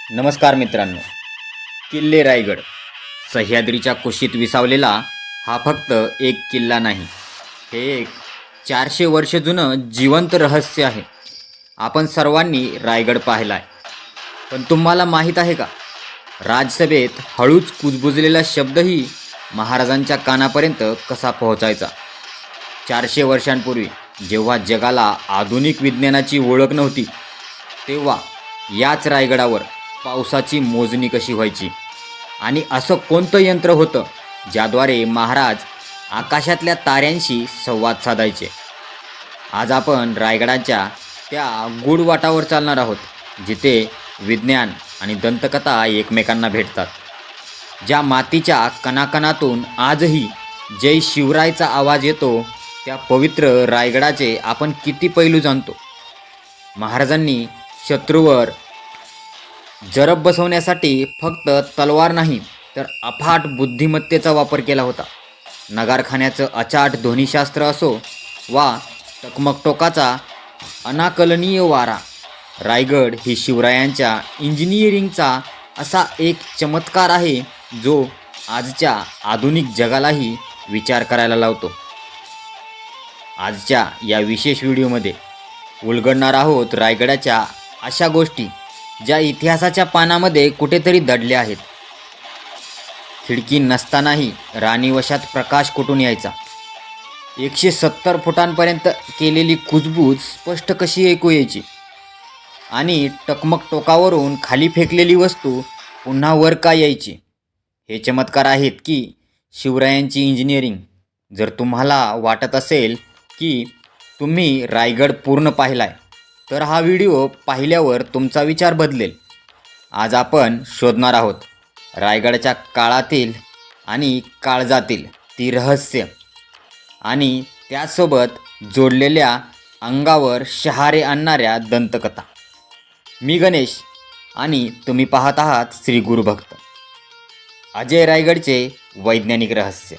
नमस्कार मित्रांनो. किल्ले रायगड सह्याद्रीच्या कुशीत विसावलेला हा फक्त एक किल्ला नाही, हे एक 400 वर्ष जुनं जिवंत रहस्य आहे. आपण सर्वांनी रायगड पाहिला आहे, पण तुम्हाला माहीत आहे का, राजसभेत हळूच कुजबुजलेला शब्दही महाराजांच्या कानापर्यंत कसा पोहोचायचा. 400 वर्षांपूर्वी जेव्हा जगाला आधुनिक विज्ञानाची ओळख नव्हती, तेव्हा याच रायगडावर पावसाची मोजणी कशी व्हायची आणि असं कोणतं यंत्र होतं ज्याद्वारे महाराज आकाशातल्या ताऱ्यांशी संवाद साधायचे. आज आपण रायगडाच्या त्या गूढ वाटावर चालणार आहोत, जिथे विज्ञान आणि दंतकथा एकमेकांना भेटतात. ज्या मातीच्या कणाकणातून आजही जय शिवरायचा आवाज येतो, त्या पवित्र रायगडाचे आपण किती पैलू जाणतो. महाराजांनी शत्रूवर जरब बसवण्यासाठी फक्त तलवार नाही, तर अफाट बुद्धिमत्तेचा वापर केला होता. नगारखान्याचं अचाट ध्वनिशास्त्र असो वा टकमकटोकाचा अनाकलनीय वारा, रायगड ही शिवरायांच्या इंजिनिअरिंगचा असा एक चमत्कार आहे, जो आजच्या आधुनिक जगालाही विचार करायला लावतो. आजच्या या विशेष व्हिडिओमध्ये उलगडणार आहोत रायगडाच्या अशा गोष्टी ज्या इतिहासाच्या पानामध्ये कुठेतरी दडल्या आहेत. खिडकी नसतानाही राणीवशात प्रकाश कुठून यायचा, 170 फुटांपर्यंत केलेली कुजबूज स्पष्ट कशी ऐकू यायची, आणि टकमक टोकावरून खाली फेकलेली वस्तू पुन्हा वर का यायची. हे चमत्कार आहेत की शिवरायांची इंजिनिअरिंग. जर तुम्हाला वाटत असेल की तुम्ही रायगड पूर्ण पाहिलाय, तर हा व्हिडिओ पाहिल्यावर तुमचा विचार बदलेल. आज आपण शोधणार आहोत रायगडच्या काळातील आणि काळजातील ती रहस्य, आणि त्यासोबत जोडलेल्या अंगावर शहारे आणणाऱ्या दंतकथा. मी गणेश आणि तुम्ही पाहत आहात श्री गुरुभक्त. अजय रायगडचे वैज्ञानिक रहस्य.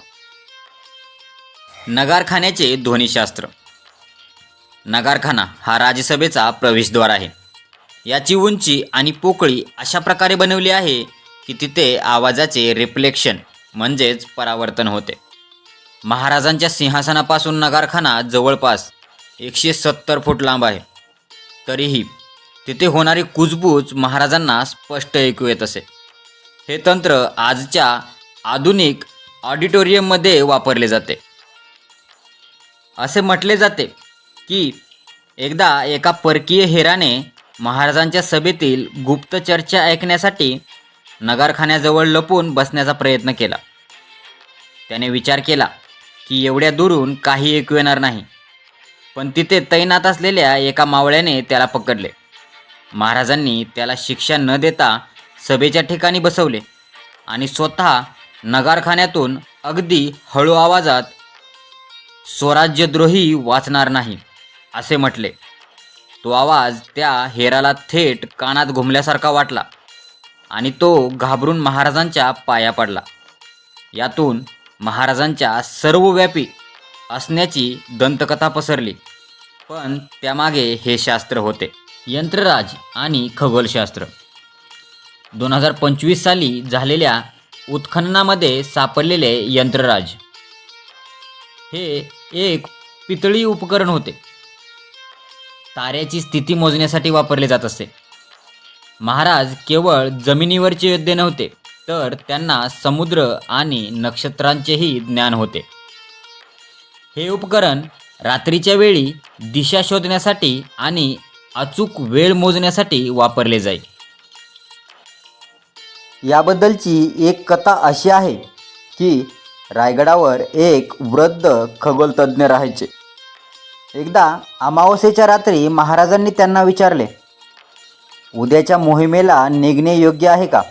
नगारखान्याचे ध्वनिशास्त्र. नगारखाना हा राजसभेचा प्रवेशद्वार आहे. याची उंची आणि पोकळी अशा प्रकारे बनवली आहे की तिथे आवाजाचे रिफ्लेक्शन म्हणजेच परावर्तन होते. महाराजांच्या सिंहासनापासून नगारखाना जवळपास 170 फूट लांब आहे. तरीही तिथे होणारी कुजबूज महाराजांना स्पष्ट ऐकू येत असे. हे तंत्र आजच्या आधुनिक ऑडिटोरियममध्ये वापरले जाते. असे म्हटले जाते की एकदा एका परकीय हेराने महाराजांच्या सभेतील गुप्त चर्चा ऐकण्यासाठी नगारखान्याजवळ लपून बसण्याचा प्रयत्न केला. त्याने विचार केला की एवढ्या दुरून काही ऐकू येणार नाही, पण तिथे तैनात असलेल्या एका मावळ्याने त्याला पकडले. महाराजांनी त्याला शिक्षा न देता सभेच्या ठिकाणी बसवले आणि स्वतः नगारखान्यातून अगदी हळू आवाजात स्वराज्यद्रोही वाचणार नाही असे म्हटले. तो आवाज त्या हेराला थेट कानात घुमल्यासारखा वाटला आणि तो घाबरून महाराजांच्या पाया पडला. यातून महाराजांच्या सर्वव्यापी असण्याची दंतकथा पसरली. पण त्यामागे हे शास्त्र होते, यंत्रराज आणि खगोलशास्त्र. 2025 साली झालेल्या उत्खननामध्ये सापडलेले यंत्रराज हे एक पितळी उपकरण होते. ताऱ्याची स्थिती मोजण्यासाठी वापरले जात असे. महाराज केवळ जमिनीवरचे योद्धे नव्हते, तर त्यांना समुद्र आणि नक्षत्रांचेही ज्ञान होते. हे उपकरण रात्रीच्या वेळी दिशा शोधण्यासाठी आणि अचूक वेळ मोजण्यासाठी वापरले जाई. याबद्दलची एक कथा अशी आहे की रायगडावर एक वृद्ध खगोलतज्ञ राहायचे. एकदा अमावस्येच्या रात्री महाराजांनी त्यांना विचारले, उद्याच्या मोहिमेला निघणे योग्य आहे का?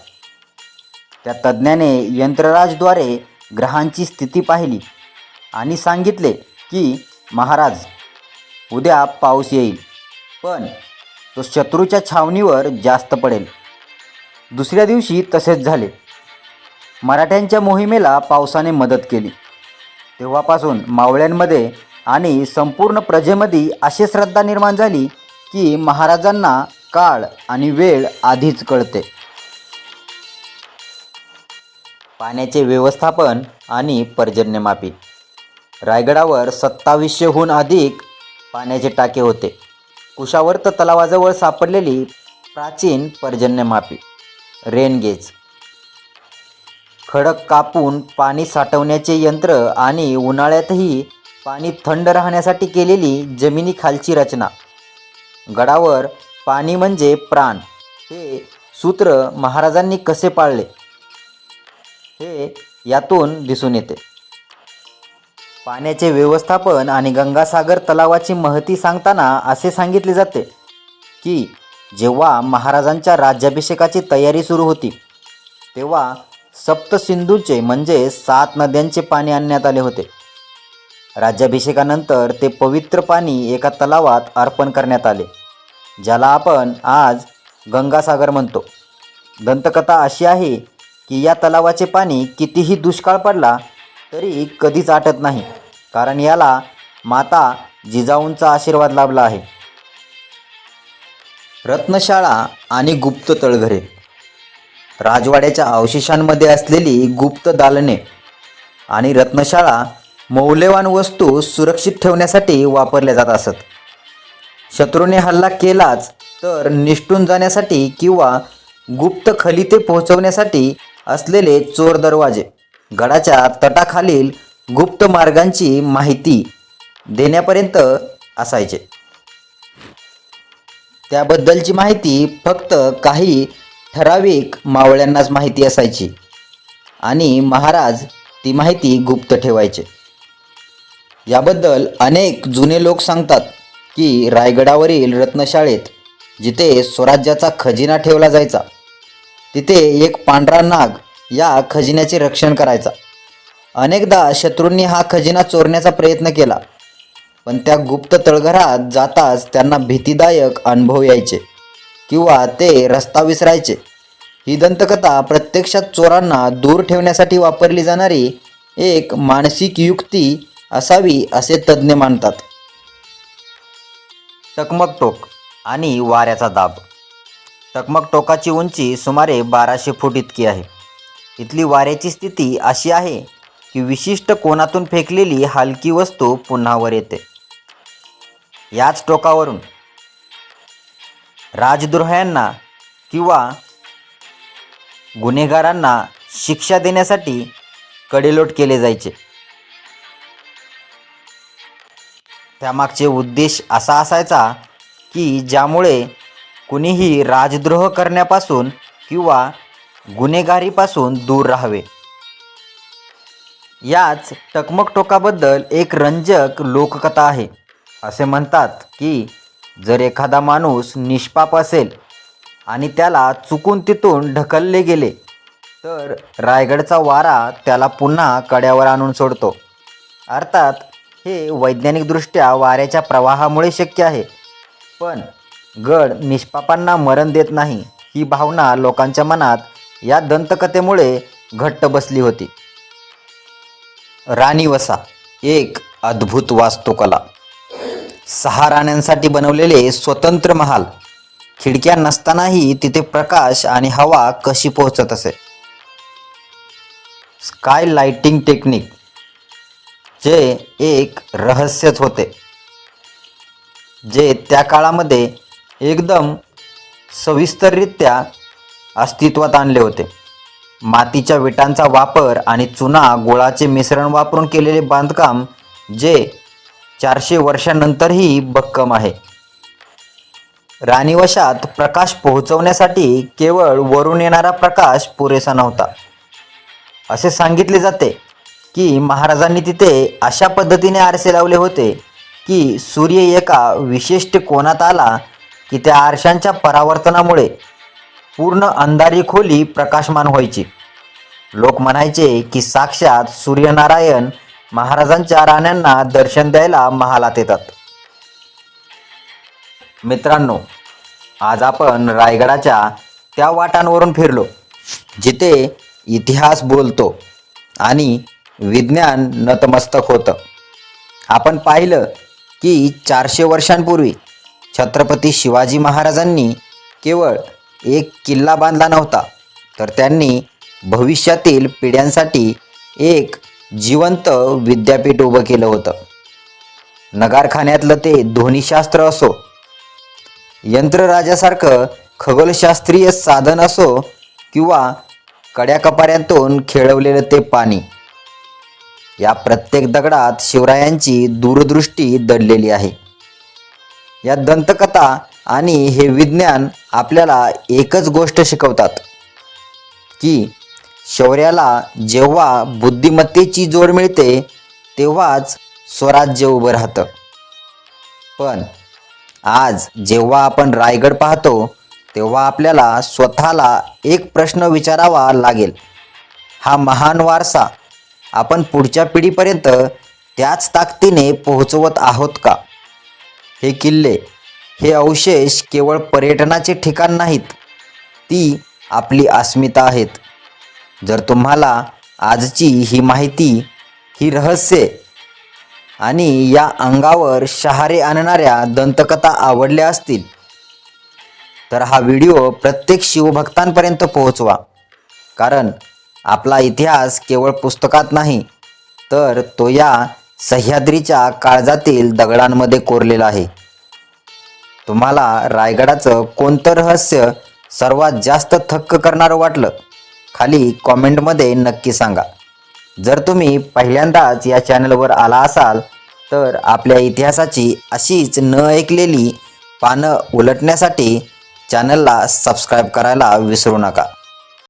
त्या तज्ज्ञाने यंत्रराजद्वारे ग्रहांची स्थिती पाहिली आणि सांगितले की महाराज, उद्या पाऊस येईल, पण तो शत्रूच्या छावणीवर जास्त पडेल. दुसऱ्या दिवशी तसेच झाले. मराठ्यांच्या मोहिमेला पावसाने मदत केली. तेव्हापासून मावळ्यांमध्ये आणि संपूर्ण प्रजेमध्ये अशी श्रद्धा निर्माण झाली की महाराजांना काळ आणि वेळ आधीच कळते. पाण्याचे व्यवस्थापन आणि पर्जन्यमापी. रायगडावर 2700हून अधिक पाण्याचे टाके होते. कुशावर्त तलावाजवळ सापडलेली प्राचीन पर्जन्यमापी रेन गेज, खडक कापून पाणी साठवण्याचे यंत्र आणि उन्हाळ्यातही पाणी थंड राहण्यासाठी केलेली जमिनीखालची रचना. गडावर पाणी म्हणजे प्राण हे सूत्र महाराजांनी कसे पाळले हे यातून दिसून येते. पाण्याचे व्यवस्थापन आणि गंगासागर तलावाची महती सांगताना असे सांगितले जाते की जेव्हा महाराजांच्या राज्याभिषेकाची तयारी सुरू होती तेव्हा सप्तसिंधूचे म्हणजे 7 नद्यांचे पाणी आणण्यात आले होते. राज्याभिषेकानंतर ते पवित्र पाणी एका तलावात अर्पण करण्यात आले, ज्याला आपण आज गंगासागर म्हणतो. दंतकथा अशी आहे की या तलावाचे पाणी कितीही दुष्काळ पडला तरी कधीच आटत नाही, कारण याला माता जिजाऊंचा आशीर्वाद लाभला आहे. रत्नशाळा आणि गुप्त तळघरे. राजवाड्याच्या अवशेषांमध्ये असलेली गुप्त दालने आणि रत्नशाळा मौल्यवान वस्तू सुरक्षित ठेवण्यासाठी वापरल्या जात असत. शत्रूने हल्ला केलाच तर निसटून जाण्यासाठी किंवा गुप्त खलिते पोहोचवण्यासाठी असलेले चोर दरवाजे गडाच्या तटाखालील गुप्त मार्गांची माहिती देण्यापर्यंत असायचे. त्याबद्दलची माहिती फक्त काही ठराविक मावळ्यांनाच माहिती असायची आणि महाराज ती माहिती गुप्त ठेवायचे. याबद्दल अनेक जुने लोक सांगतात की रायगडावरील रत्नशाळेत जिथे स्वराज्याचा खजिना ठेवला जायचा तिथे एक पांढरा नाग या खजिन्याचे रक्षण करायचा. अनेकदा शत्रूंनी हा खजिना चोरण्याचा प्रयत्न केला, पण त्या गुप्त तळघरात जाताच त्यांना भीतीदायक अनुभव यायचे किंवा ते रस्ता विसरायचे. ही दंतकथा प्रत्यक्षात चोरांना दूर ठेवण्यासाठी वापरली जाणारी एक मानसिक युक्ती असावी असे तज्ज्ञ मानतात. टकमक टोक आणि वाऱ्याचा दाब. टकमक टोकाची उंची सुमारे 1200 फूट इतकी आहे. इथली वाऱ्याची स्थिती अशी आहे की विशिष्ट कोनातून फेकलेली हलकी वस्तू पुन्हा वर येते. याच टोकावरून राजद्रोह्यांना किंवा गुन्हेगारांना शिक्षा देण्यासाठी कडेलोट केले जायचे. त्यामागचे उद्देश असा असायचा की ज्यामुळे कुणीही राजद्रोह करण्यापासून किंवा गुन्हेगारीपासून दूर राहावे. याच टकमक टोकाबद्दल एक रंजक लोककथा आहे. असे म्हणतात की जर एखादा माणूस निष्पाप असेल आणि त्याला चुकून तिथून ढकलले गेले तर रायगडचा वारा त्याला पुन्हा कड्यावर आणून सोडतो. अर्थात हे वैज्ञानिकदृष्ट्या वाऱ्याच्या प्रवाहामुळे शक्य आहे, पण गड निष्पापांना मरण देत नाही ही भावना लोकांच्या मनात या दंतकथेमुळे घट्ट बसली होती. राणीवसा एक अद्भुत वास्तुकला. 6 राण्यांसाठी बनवलेले स्वतंत्र महाल. खिडक्या नसतानाही तिथे प्रकाश आणि हवा कशी पोहोचत असे. स्काय लाइटिंग टेक्निक जे एक रहस्यच होते, जे त्या काळामध्ये एकदम सविस्तररित्या अस्तित्वात आणले होते. मातीच्या विटांचा वापर आणि चुना गुळाचे मिश्रण वापरून केलेले बांधकाम जे 400 वर्षांनंतरही भक्कम आहे. राणीवशात प्रकाश पोहोचवण्यासाठी केवळ वरून येणारा प्रकाश पुरेसा नव्हता. असे सांगितले जाते की महाराजांनी तिथे अशा पद्धतीने आरसे लावले होते की सूर्य एका विशिष्ट कोनात आला की त्या आरशांच्या परावर्तनामुळे पूर्ण अंधारी खोली प्रकाशमान व्हायची. लोक म्हणायचे की साक्षात सूर्यनारायण महाराजांच्या राण्यांना दर्शन द्यायला महालात येतात. मित्रांनो, आज आपण रायगडाच्या त्या वाटांवरून फिरलो जिथे इतिहास बोलतो आणि विज्ञान नतमस्तक होतं. आपण पाहिलं की 400 वर्षांपूर्वी छत्रपती शिवाजी महाराजांनी केवळ एक किल्ला बांधला नव्हता, तर त्यांनी भविष्यातील पिढ्यांसाठी एक जिवंत विद्यापीठ उभं केलं होतं. नगारखान्यातलं ते ध्वनिशास्त्र असो, यंत्रराजासारखं खगोलशास्त्रीय साधन असो किंवा कड्याकपाऱ्यांतून खेळवलेलं ते पाणी, या प्रत्येक दगडात शिवरायांची दूरदृष्टी दडलेली आहे. या दंतकथा आणि हे विज्ञान आपल्याला एकच गोष्ट शिकवतात की शौर्याला जेव्हा बुद्धिमत्तेची जोड मिळते तेव्हाच स्वराज्य उभं राहतं. पण आज जेव्हा आपण रायगड पाहतो तेव्हा आपल्याला स्वतःला एक प्रश्न विचारावा लागेल. हा महान वारसा आपण पुढच्या पिढीपर्यंत त्याच ताकदीने पोहोचवत आहोत का? हे किल्ले, हे अवशेष केवळ पर्यटनाचे ठिकाण नाहीत, ती आपली अस्मिता आहेत. जर तुम्हाला आजची ही माहिती, ही रहस्ये आणि या अंगावर शहारे आणणाऱ्या दंतकथा आवडल्या असतील तर हा व्हिडिओ प्रत्येक शिवभक्तांपर्यंत पोहोचवा. कारण आपला इतिहास केवळ पुस्तकात नाही, तर तो या सह्याद्रीच्या काळजातील दगडांमध्ये कोरलेला आहे. तुम्हाला रायगडाचं कोणतं रहस्य सर्वात जास्त थक्क करणारं वाटलं? खाली कॉमेंटमध्ये नक्की सांगा. जर तुम्ही पहिल्यांदाच या चॅनलवर आला असाल तर आपल्या इतिहासाची अशीच न ऐकलेली पानं उलटण्यासाठी चॅनलला सबस्क्राईब करायला विसरू नका.